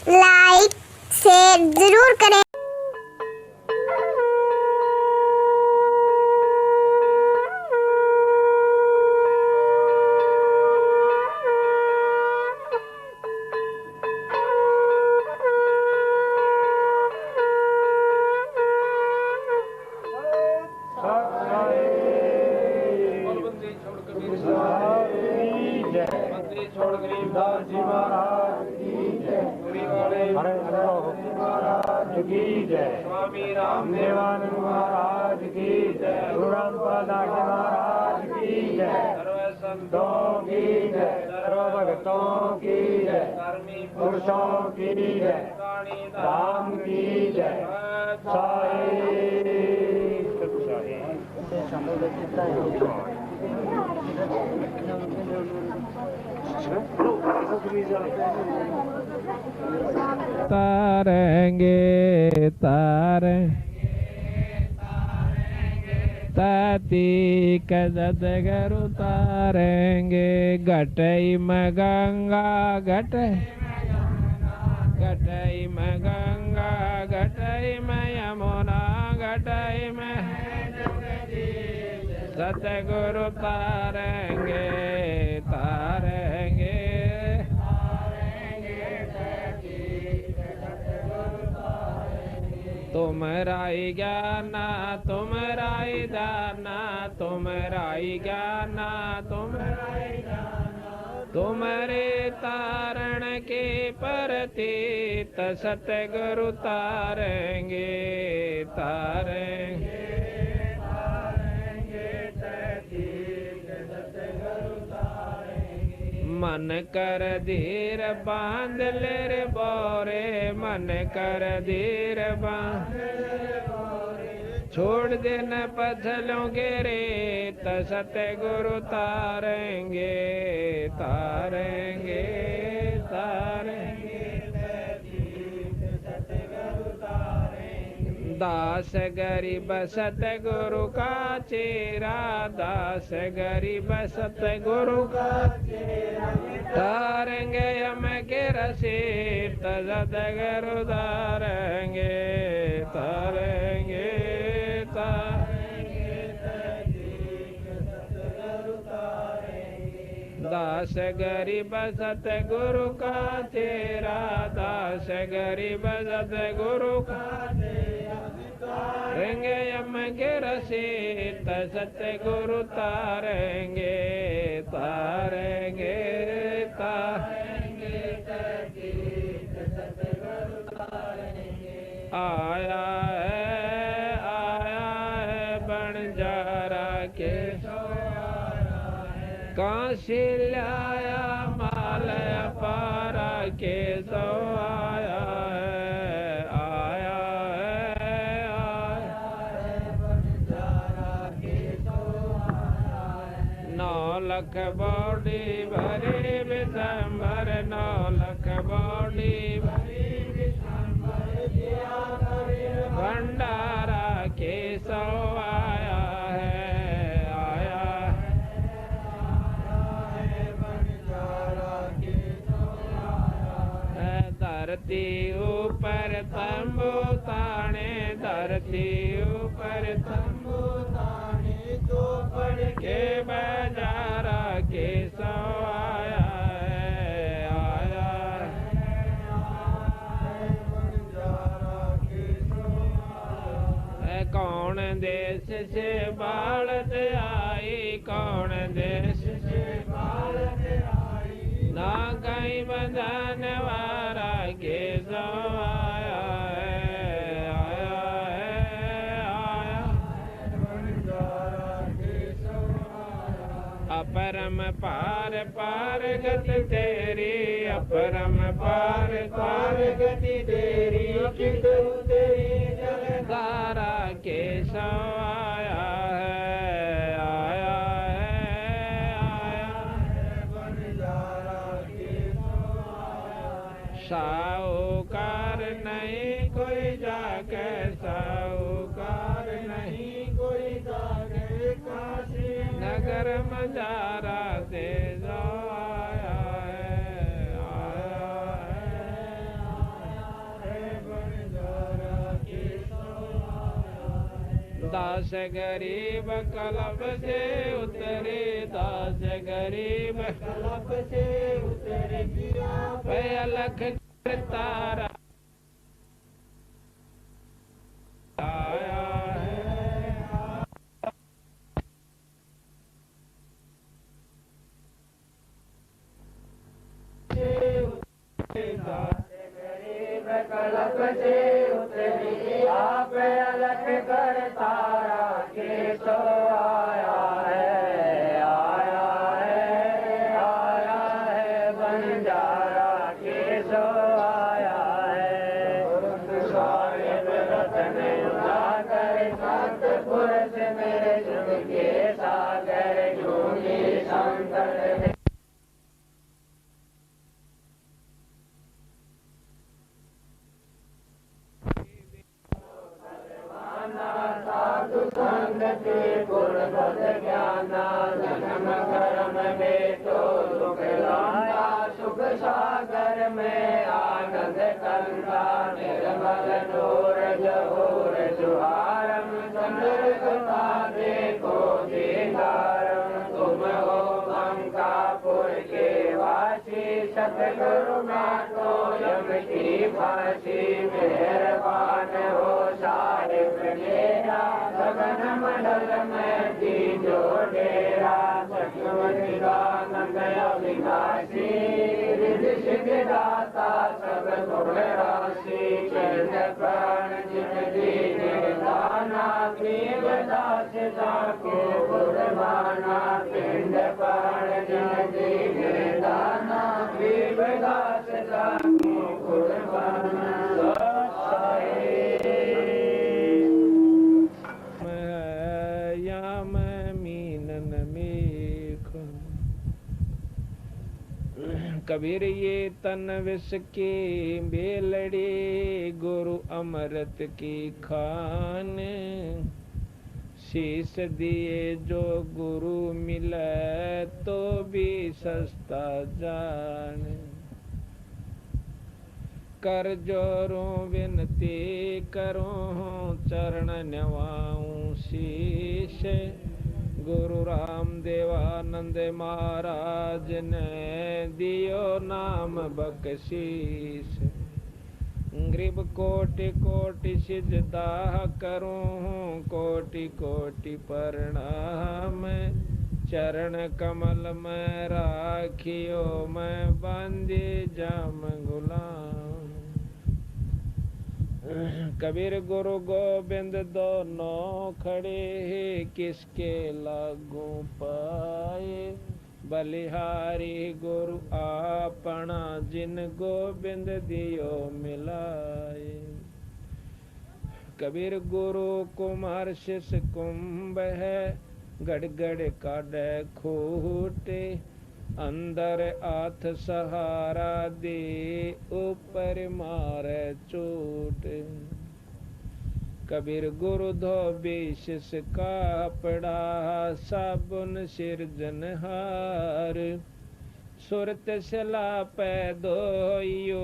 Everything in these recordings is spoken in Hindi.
लाइक शेयर जरूर करें। छोड़ गरीबदास जी महाराज की जय। पूरी वाले महाराज की जय। स्वामी रामदेवानंद महाराज की जय। गुरु रामपाल दास महाराज की जय। सर्व संतों की जय। सर्व भक्तों की जय। कर्मी पुरुषों की जय। राम की जय। तारेंगे ताती सतगुरु तारेंगे। घटई में गंगा घटई में गंगा घटई में यमुना घटई में सतगुरु तारेंगे तुमरा ही ज्ञाना तुमरा ही दाना तुमरा ही ज्ञाना तुम्हारे तारण के प्रतीत सतगुरु तारेंगे मन कर धीर बांध ले रे बोरे मन कर धीर बांध छोड़ देना पथलों के रेत सतगुरु तारेंगे दास गरीब सतगुरु का चेरा दास गरीब सतगुरु का चेरा तारेंगे हम के रसीद सतगुरु तारेंगे दास गरीब सतगुरु का तेरा दास गरीब सतगुरु का तारेंगे हम के रसीद सतगुरु तारेंगे आया है बंजारा के काशी लाया माल पारा के सो आया है 9 लाख बॉडी भरी विशंबर 9 लाख बॉडी भरी भंडारा के सो आया धरती ऊपर तंबू ताने धरती ऊपर तंबू ताने तो पड़ के बाजारा के सो आया है कौन देश से बालत आई कौन देश से बालत आई ना कहीं बंधन वाला के सो आया अपरम पार पार गति तेरी अपरम पार पार गति तेरी तेरी जलधारा के सो आया साहूकार नहीं कोई जाके साहूकार नहीं कोई जाके काशी नगर मजारा से जो आया है दास गरीब कलब से उतरे, दास गरीब कलब से उतरे, पे अलख तारा आया है। दास गरीब कलब से उतरी, आप अलख कर तारा के तो आया है, आया है, आया है, बंजारा के तो आया है। साहिब रतन उजागर सतपुर से मेरे जुग के सागर, झूठी संकट साधु संगति गुण बद ज्ञाना, जन्म कर्म में तो सुख लाया, सुख सागर में आनंद कंदा, निर्मल नूर जहूर जुहारम, चंद्रकता देखो दीदारम, तुम हो अंकापुर के वासी, सतगुरु मातो यम की फांसी, मेहरबान हो साहिब मेरा, सगन मंडल में दीजो डेरा, सतवदानंद अविनाशी, रिद्धि सिद्धि दाता सब गुण राशि, चरण प्राण जिन दीने दाना, प्रेम दास जाको गुरमाना, पिंड प्राण जिन दीने दाना, प्रेम दास जाको गुरमाना। कबीर ये तन विष के बेलड़े, गुरु अमृत की खान, शीश दिए जो गुरु मिले तो भी सस्ता जान, कर जोरों विनती करूं चरण नवाऊं शीश, गुरु राम देवानंद महाराज ने दियो नाम बख्शीश, ग्रीब कोटि कोटि सिजदा करूं, कोटि कोटि प्रणाम, चरण कमल में राखियो मैं बांधे जाम गुलाम। कबीर गुरु गोबिंद दोनों खड़े, किसके लागू पाए, बलिहारी गुरु आपना, जिन गोबिंद दियो मिलाए। कबीर गुरु कुमार शिष कुंभ है, गड़गड़ काढ़े खूटे, अंदर आथ सहारा दे, ऊपर मारे चोट। कबीर गुरु धोबी शिष कापड़ा, साबुन सिरजनहार, सुरत सला पै धोइयो,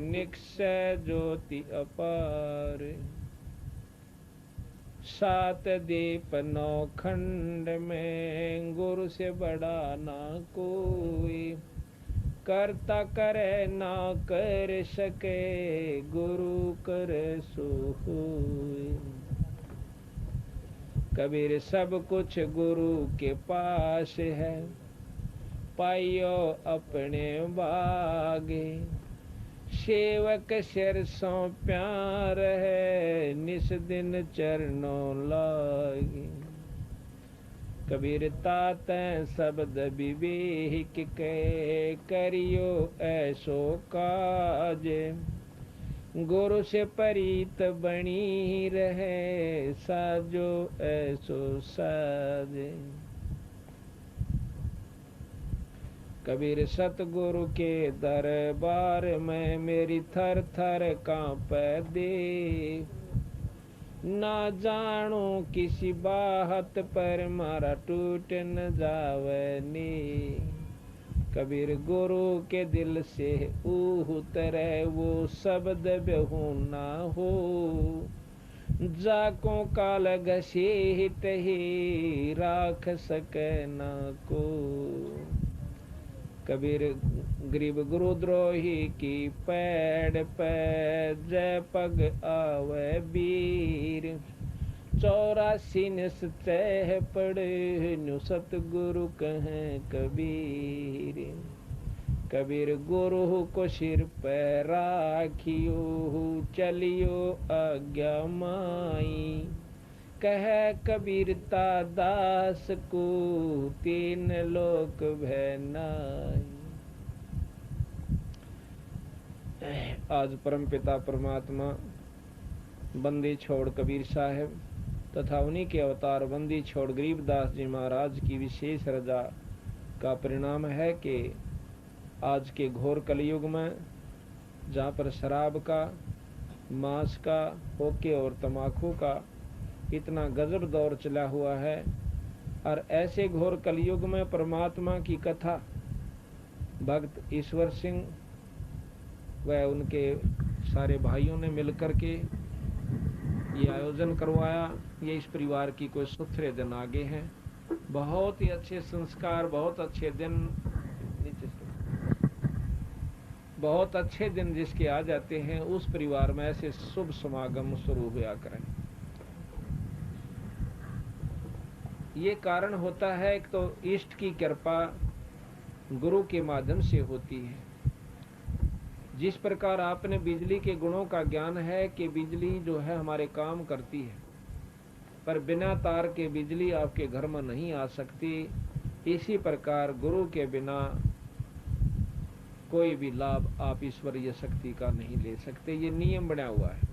निक्षय ज्योति अपार। सात दीप नौ खंड में, गुरु से बड़ा ना कोई, करता करे ना कर सके, गुरु करे सो होय। कबीर सब कुछ गुरु के पास है, पाइयो अपने बागे, सेवक सिर सो प्यार है, निस दिन चरणों लागे। कबीर तात शब्द विवेक के, करियो ऐसो काज, गुरु से परीत बनी रहे, साजो ऐसो साजे। कबीर सतगुरु के दरबार में, मेरी थर थर कांपे दे, ना जानू किसी बात पर मारा टूट न जावे नी। कबीर गुरु के दिल से उतरे, वो शब्द बेहू ना हो, जाको काल घसीट ही राख सके ना को। कबीर गरीब गुरुद्रोही की पैड़ पे जय पग आवे वीर। 84 निश्चय पड़े नु सतगुरु कहे कबीर। कबीर गुरु को सिर पे राखियो चलियो आज्ञा माई। कह कबीरता दास को 3 लोक भय नाई। आज परम पिता परमात्मा बंदी छोड़ कबीर साहब तथा उन्हीं के अवतार बंदी छोड़ गरीबदास जी महाराज की विशेष रजा का परिणाम है कि आज के घोर कलयुग में जहाँ पर शराब का, मांस का, होके और तम्बाकू का इतना गजब दौर चला हुआ है, और ऐसे घोर कलयुग में परमात्मा की कथा भक्त ईश्वर सिंह व उनके सारे भाइयों ने मिलकर के ये आयोजन करवाया। ये इस परिवार की कोई सुथरे दिन आगे हैं। बहुत ही अच्छे संस्कार, बहुत अच्छे दिन, बहुत अच्छे दिन जिसके आ जाते हैं, उस परिवार में ऐसे शुभ समागम शुरू हुआ करें। ये कारण होता है एक तो इष्ट की कृपा गुरु के माध्यम से होती है। जिस प्रकार आपने बिजली के गुणों का ज्ञान है कि बिजली जो है हमारे काम करती है, पर बिना तार के बिजली आपके घर में नहीं आ सकती, इसी प्रकार गुरु के बिना कोई भी लाभ आप ईश्वरीय शक्ति का नहीं ले सकते। ये नियम बना हुआ है।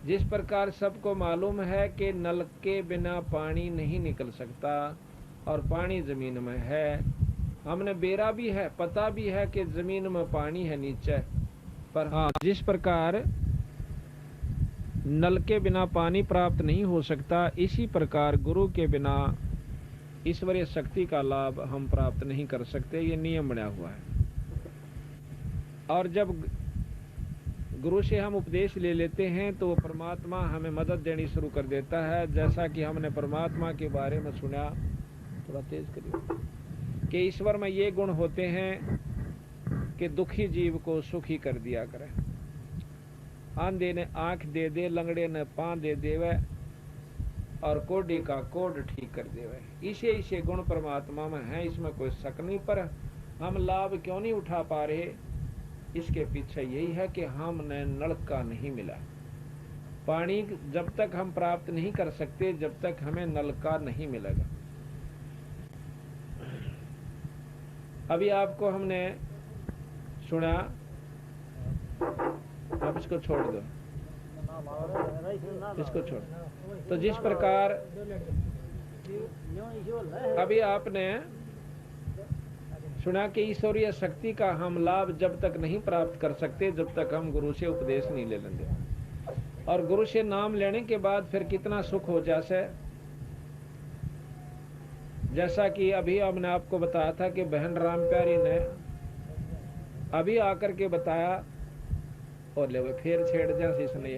जिस प्रकार सबको मालूम है कि नल के बिना पानी नहीं निकल सकता और पानी जमीन में है, हमने बेरा भी है, पता भी है कि जमीन में पानी है नीचे, पर हाँ, जिस प्रकार नल के बिना पानी प्राप्त नहीं हो सकता, इसी प्रकार गुरु के बिना ईश्वरीय शक्ति का लाभ हम प्राप्त नहीं कर सकते। ये नियम बना हुआ है। और जब गुरु से हम उपदेश ले लेते हैं तो परमात्मा हमें मदद देनी शुरू कर देता है। जैसा कि हमने परमात्मा के बारे में सुना, थोड़ा तेज करिए, कि ईश्वर में ये गुण होते हैं कि दुखी जीव को सुखी कर दिया करे। आंधे ने आंख दे दे, लंगड़े ने पांव दे देवे, और कोढ़ी का कोढ़ ठीक कर देवे। इसे गुण परमात्मा में है, इसमें कोई शक नहीं। पर हम लाभ क्यों नहीं उठा पा रहे, इसके पीछे यही है कि हमने नल का नहीं मिला। पानी जब तक हम प्राप्त नहीं कर सकते, जब तक हमें नल का नहीं मिलेगा। अभी आपको हमने सुना, अब इसको छोड़ दो, इसको छोड़। तो जिस प्रकार अभी आपने सुना कि ईश्वरीय शक्ति का हम लाभ जब तक नहीं प्राप्त कर सकते, जब तक हम गुरु से उपदेश नहीं ले लेंगे। और गुरु से नाम लेने के बाद फिर कितना सुख हो जाए। जैसा कि अभी हमने आपको बताया था कि बहन राम प्यारी ने अभी आकर के बताया, और ले फिर छेड़ जा इसने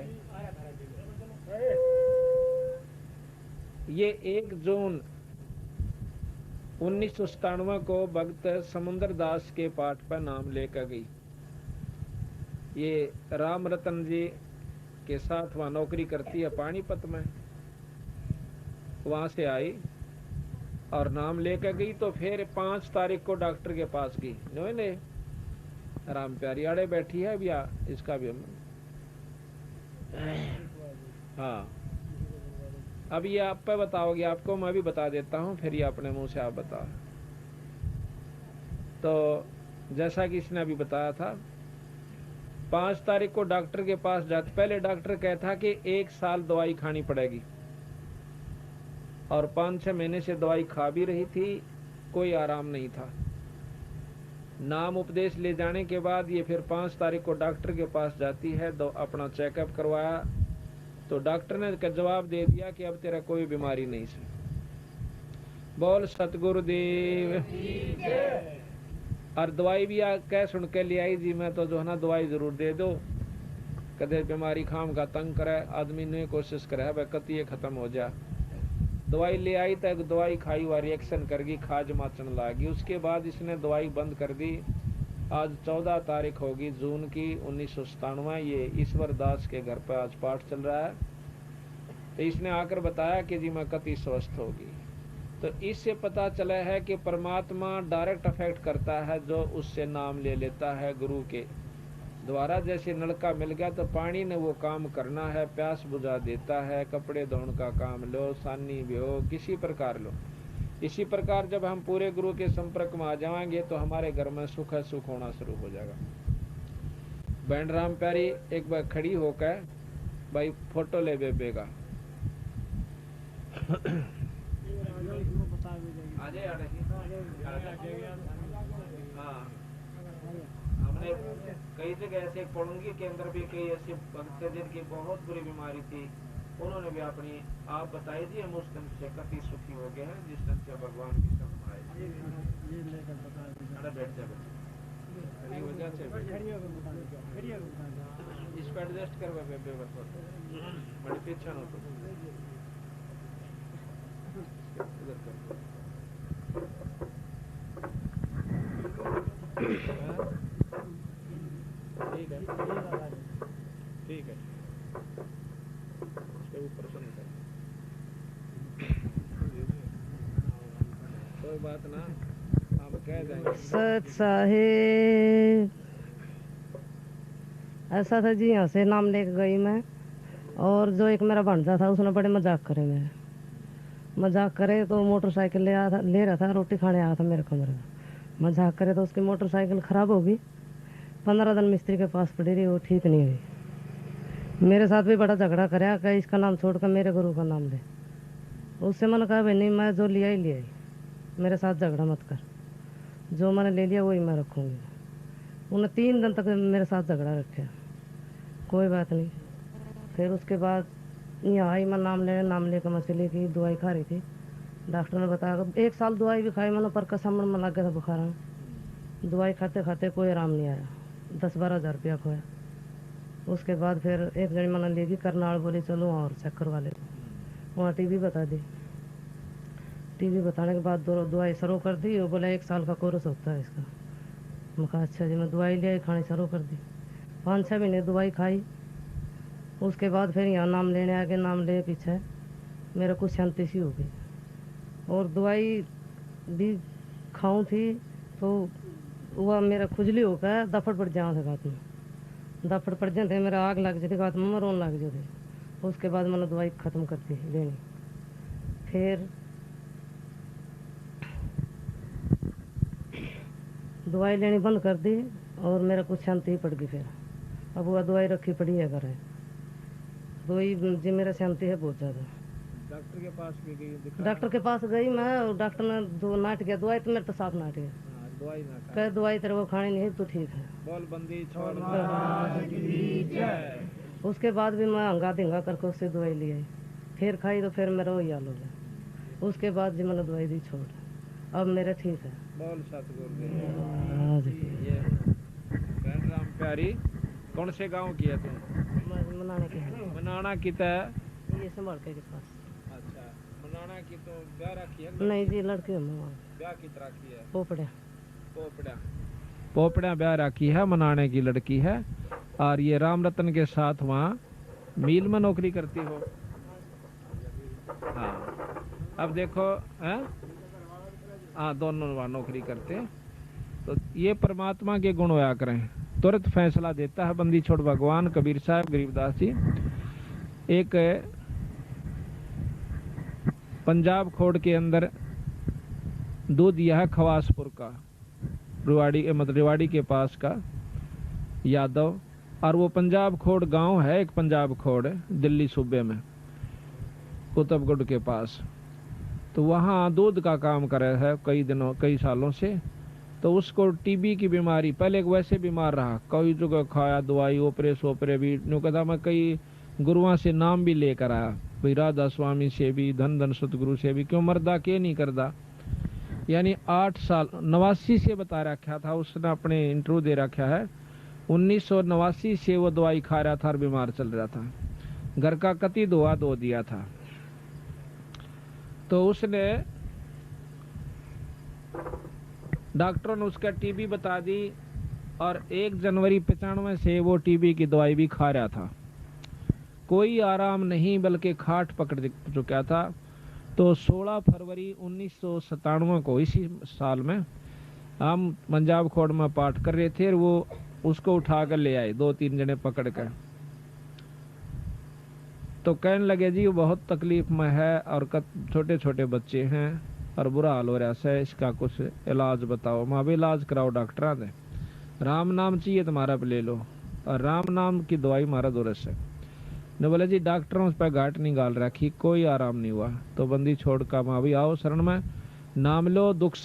ये 1 जून 1997 को भक्त समुद्र दास के पाठ पर नाम लेकर गई। ये राम रतन जी के साथ वहाँ नौकरी करती है पानीपत में, वहाँ से आई और नाम लेकर गई। तो फिर 5 तारीख को डॉक्टर के पास गई। ने राम प्यारी आड़े बैठी है भैया, इसका भी हम हाँ, अब ये आप पे बताओगे, आपको मैं भी बता देता हूँ, फिर ये अपने मुंह से आप बताओ। तो जैसा कि इसने अभी बताया था, 5 तारीख को डॉक्टर के पास जाते, पहले डॉक्टर कहता कि 1 साल दवाई खानी पड़ेगी, और 5-6 महीने से दवाई खा भी रही थी, कोई आराम नहीं था। नाम उपदेश ले जाने के बाद ये फिर 5 तारीख को डॉक्टर के पास जाती है, अपना चेकअप करवाया, तो डॉक्टर ने जवाब दे दिया कि अब तेरा कोई बीमारी नहीं है। बोल सतगुरुदेव। और दवाई भी कह सुन के ले आई जी, मैं तो जो है ना दवाई जरूर दे दो। कदे बीमारी खाम का तंग करे, आदमी ने कोशिश करे भाई कति ये खत्म हो जा। दवाई ले आई तक दवाई खाई हुआ रिएक्शन कर गई, खाज माचन लागी। उसके बाद इसने दवाई बंद कर दी। आज 14 तारीख होगी जून की 1997। ये ईश्वर दास के घर पर आज पाठ चल रहा है। तो इसने आकर बताया कि जी मैं कति स्वस्थ होगी। तो इससे पता चला है कि परमात्मा डायरेक्ट अफेक्ट करता है जो उससे नाम ले लेता है गुरु के द्वारा। जैसे नलका मिल गया तो पानी ने वो काम करना है, प्यास बुझा देता है। कपड़े धोने का काम लो, सानी भी हो, किसी प्रकार लो। इसी प्रकार जब हम पूरे गुरु के संपर्क में आ जाएंगे तो हमारे घर में सुख सुख होना शुरू हो जाएगा। बहन राम प्यारी एक बार खड़ी होकर भाई फोटो ले बेबे का। हाँ, हमने कई जगह ऐसे पढ़ूंगी के अंदर भी कई ऐसे भक्त थे जिनकी बहुत बुरी बीमारी थी, उन्होंने भी अपनी आप बताई थी, हम उस दिन से काफी सुखी हो गए हैं जिस दिन से भगवान की शरण आए। बैठ जा इस पर एडजस्ट करवा बेबे बड़ी पीछा न तो ठीक है ठीक है उसके ऊपर से निकल कोई बात ना, आप कह देंगे। सत साहेब ऐसा था जी, यहाँ से नाम लेके गई मैं, और जो एक मेरा भांजा था उसने बड़े मजाक करे, मेरे मजाक करे तो मोटरसाइकिल ले रहा था, रोटी खाने आया था मेरे कमरे में। मजाक करे तो उसकी मोटरसाइकिल ख़राब हो गई। 15 दिन मिस्त्री के पास पड़ी रही, वो ठीक नहीं हुई। मेरे साथ भी बड़ा झगड़ा कराया कि इसका नाम छोड़कर मेरे गुरु का नाम ले। उससे मैंने कहा भाई नहीं, मैं जो लिया ही लिया ही, मेरे साथ झगड़ा मत कर, जो मैंने ले लिया वही मैं रखूँगी। उन्हें 3 दिन तक मेरे साथ झगड़ा रखा, कोई बात नहीं। फिर उसके बाद यहाँ आई, मैं नाम लेकर मैं चली गई। दवाई खा रही थी, डॉक्टर ने बताया 1 साल दवाई भी खाई मैंने, पर कसम में लग गया था बुखार में। दवाई खाते खाते कोई आराम नहीं आया, 10-12 हज़ार रुपया खोया। उसके बाद फिर एक जन मैंने लेगी करनाल, बोली चलो और चेक करवा ले। वहाँ टीबी बता दी। टीबी बताने के बाद दवाई शुरू कर दी। वो बोला 1 साल का कोर्स होता है इसका। मैं कहा अच्छा जी। मैं दवाई ले आई, खानी शुरू कर दी। 5-6 महीने दवाई खाई। उसके बाद फिर यहाँ नाम लेने आ गए। नाम ले पीछे मेरे को शांति सी हो गई, और दवाई भी खाऊं थी तो वह मेरा खुजली हो गया, दफड़ पड़ जाओ थे गात में, दफड़ पड़ जाते मेरा आग लग जाती गात में, रोन लग जाते। उसके बाद मैंने दवाई ख़त्म कर दी लेनी। फिर दवाई लेनी बंद कर दी और मेरा कुछ शांति ही पड़ गई। फिर अब वह दवाई रखी पड़ी है घर है, दवाई जी मेरा शांति है बहुत ज़्यादा। डॉक्टर के पास भी गई? डॉक्टर के पास गई मैं, और डॉक्टर ने दो नाट गया दवाई, तो मेरे तो साफ नाट गया। दवाई ना खा, कह दवाई तेरे को खानी नहीं तो ठीक है। बोल बंदी छोड़। उसके बाद भी मैं हंगा धिंगा करके उससे दवाई ले आई। फिर खाई तो फिर मेरा वही हाल हो गया। उसके बाद जी मैंने दवाई दी छोड़, अब मेरा ठीक है। बोल सतगुरु। ये बहन राम प्यारी कौन से गांव की है तुम? मनाने के है, मनाना की है? ये संभाल के पास। अच्छा, मनाना की तो ब्याह रखी है? नहीं जी, लड़की है। ब्याह की तरह की है? पोपड़िया पोपड़ा पोपड़ा ब्याह रखी है, मनाने की लड़की है। और ये राम रतन के साथ वहाँ मिल में नौकरी करती हो? हाँ, अब देखो है, हाँ दोनों वहाँ नौकरी करते हैं। तो ये परमात्मा के गुण होया करें, तुरंत फैसला देता है बंदी छोड़ भगवान। कबीर साहब गरीबदास जी एक पंजाब खोड़ के अंदर दूध दिया है, खवासपुर का, रेवाड़ी के पास का यादव। और वो पंजाब खोड़ गांव है, एक पंजाब खोड़ दिल्ली सूबे में, कुतुबगढ़ के पास। तो वहाँ दूध का काम कर रहा है कई सालों से। तो उसको टीबी की बीमारी, पहले वैसे बीमार रहा, कई जगह खाया दवाई, ओपरे भी नो कहता। मैं कई गुरुओं से नाम भी लेकर आया, भाई राधा स्वामी से भी, धन सतगुरु से भी, क्यों मरदा के नहीं करदा। यानी 8 साल 89 से बता रखा था उसने, अपने इंटरव्यू दे रखा है। 1989 से वो दवाई खा रहा था और बीमार चल रहा था। घर का कति दुआ दो दिया था। तो उसने डॉक्टरों ने उसका टीबी बता दी और 1 जनवरी 95 से वो टीबी की दवाई भी खा रहा था। कोई आराम नहीं, बल्कि खाट पकड़ चुका था। तो 16 फरवरी 1997 को, इसी साल में, हम पंजाब खोड़ में पाठ कर रहे थे और वो उसको उठा कर ले आए, 2-3 जने पकड़ कर। तो कहने लगे जी वो बहुत तकलीफ में है और छोटे छोटे बच्चे हैं और बुरा हाल हो रहा है, इसका कुछ इलाज बताओ। माँ भी इलाज कराओ डॉक्टर ने, राम नाम चाहिए तुम्हारा पे ले लो, और राम नाम की दवाई मारा दुरस है। ने बोले जी डॉक्टरों उस पर घाट नहीं गाल रखी, कोई आराम नहीं हुआ। तो बंदी छोड़ कर माँ भी आओ शरण में, नाम लो, दुख